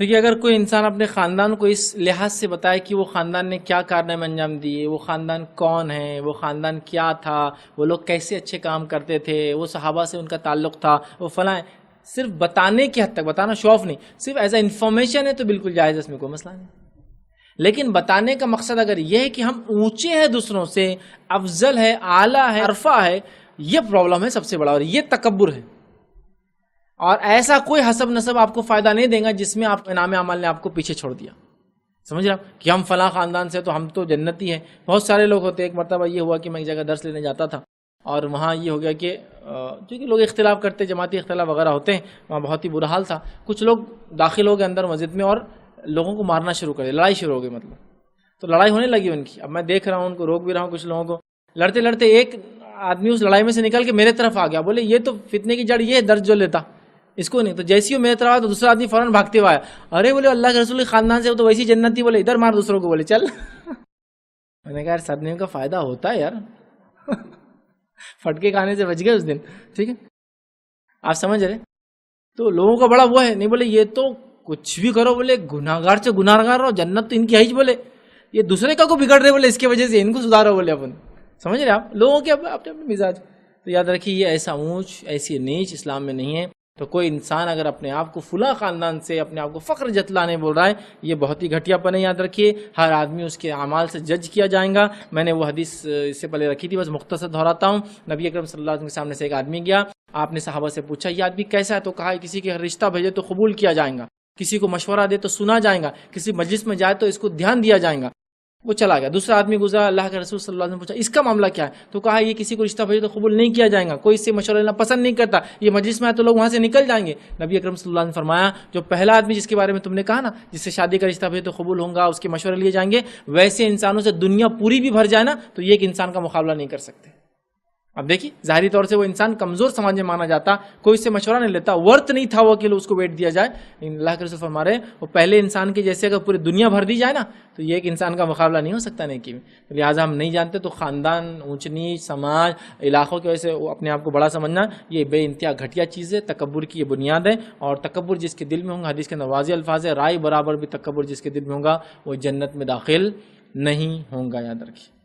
دیکھیے اگر کوئی انسان اپنے خاندان کو اس لحاظ سے بتائے کہ وہ خاندان نے کیا کارنامے انجام دیے، وہ خاندان کون ہے، وہ خاندان کیا تھا، وہ لوگ کیسے اچھے کام کرتے تھے، وہ صحابہ سے ان کا تعلق تھا، وہ فلاں، صرف بتانے کی حد تک، بتانا شو آف نہیں، صرف ایز اے انفارمیشن ہے تو بالکل جائز ہے، اس میں کوئی مسئلہ نہیں۔ لیکن بتانے کا مقصد اگر یہ ہے کہ ہم اونچے ہیں دوسروں سے، افضل ہے، اعلیٰ ہے، عرفہ ہے، یہ پرابلم ہے سب سے بڑا، اور یہ تکبر ہے۔ اور ایسا کوئی حسب نسب آپ کو فائدہ نہیں دے گا جس میں آپ انعام عمل نے آپ کو پیچھے چھوڑ دیا، سمجھ رہے آپ کہ ہم فلاں خاندان سے تو ہم تو جنتی ہیں۔ بہت سارے لوگ ہوتے ہیں، ایک مرتبہ یہ ہوا کہ میں ایک جگہ درس لینے جاتا تھا اور وہاں یہ ہو گیا کہ چونکہ لوگ اختلاف کرتے، جماعتی اختلاف وغیرہ ہوتے ہیں، وہاں بہت ہی برا حال تھا۔ کچھ لوگ داخل ہو گئے اندر مسجد میں اور لوگوں کو مارنا شروع کر دیا، لڑائی شروع ہو گئی، مطلب تو لڑائی ہونے لگی ان کی۔ اب میں دیکھ رہا ہوں، ان کو روک بھی رہا ہوں، کچھ لوگوں کو لڑتے لڑتے ایک آدمی اس لڑائی میں سے نکل کے میرے طرف آ گیا، بولے یہ تو فتنے کی جڑ یہ ہے، درس جو لیتا اس کو نہیں۔ تو جیسی ہو میرے طرف آیا تو دوسرا آدمی فوراً بھاگتے ہوا آیا، ارے بولے اللہ کے رسول کے خاندان سے ہو تو ویسی جنتی، بولے ادھر مار دوسروں کو، بولے چل۔ میں نے کہا یار صدمے کا فائدہ ہوتا ہے یار، پھٹکے کھانے سے بچ گئے اس دن، ٹھیک ہے، آپ سمجھ رہے۔ تو لوگوں کا بڑا وہ ہے، نہیں بولے یہ تو کچھ بھی کرو، بولے گناہگار سے گناہگار رہو، جنت تو ان کی ہے ہی، بولے یہ دوسرے کا کو بگڑ رہے، بولے اس کی وجہ سے ان کو سدھارو، بولے اپن، سمجھ رہے آپ لوگوں کے اپنے اپنے مزاج۔ تو یاد رکھیے یہ ایسا اونچ، ایسی نیچ اسلام میں نہیں ہے۔ تو کوئی انسان اگر اپنے آپ کو فلاں خاندان سے، اپنے آپ کو فخر جتلانے بول رہا ہے، یہ بہت ہی گھٹیا پن ہے، یاد رکھیے۔ ہر آدمی اس کے اعمال سے جج کیا جائے گا۔ میں نے وہ حدیث اس سے پہلے رکھی تھی، بس مختصر دہراتا ہوں۔ نبی اکرم صلی اللہ علیہ وسلم کے سامنے سے ایک آدمی گیا، آپ نے صحابہ سے پوچھا یہ آدمی کیسا ہے؟ تو کہا کسی کے رشتہ بھیجے تو قبول کیا جائے گا، کسی کو مشورہ دے تو سنا جائے گا، کسی مجلس میں جائے تو اس کو دھیان دیا جائے گا۔ وہ چلا گیا۔ دوسرا آدمی گزرا، اللہ کے رسول صلی اللہ علیہ وسلم پوچھا اس کا معاملہ کیا ہے؟ تو کہا یہ کسی کو رشتہ بھیجے تو قبول نہیں کیا جائے گا، کوئی اس سے مشورہ لینا پسند نہیں کرتا، یہ مجلس میں آئے تو لوگ وہاں سے نکل جائیں گے۔ نبی اکرم صلی اللہ علیہ وسلم فرمایا جو پہلا آدمی جس کے بارے میں تم نے کہا نا، جس سے شادی کا رشتہ بھیجے تو قبول ہوں گا، اس کے مشورے لیے جائیں گے، ویسے انسانوں سے دنیا پوری بھی بھر جائے نا تو یہ ایک انسان کا مقابلہ نہیں کر سکتے۔ اب دیکھیے ظاہری طور سے وہ انسان کمزور سماج میں مانا جاتا، کوئی اس سے مشورہ نہیں لیتا، ورت نہیں تھا وہ کہ اس کو ویٹ دیا جائے۔ اللہ کے رسول فرما رہے وہ پہلے انسان کے جیسے اگر پوری دنیا بھر دی جائے نا تو یہ ایک انسان کا مقابلہ نہیں ہو سکتا نیکی میں۔ لہٰذا ہم نہیں جانتے تو خاندان، اونچ نیچ، سماج، علاقوں کی وجہ سے اپنے آپ کو بڑا سمجھنا یہ بے انتہا گھٹیا چیز ہے، تکبر کی یہ بنیاد ہے۔ اور تکبر جس کے دل میں ہوگا، حدیث کے اندر واضح الفاظ ہے، رائے برابر بھی تکبر جس کے دل میں ہوگا وہ جنت میں داخل نہیں ہوں گا، یاد رکھیے۔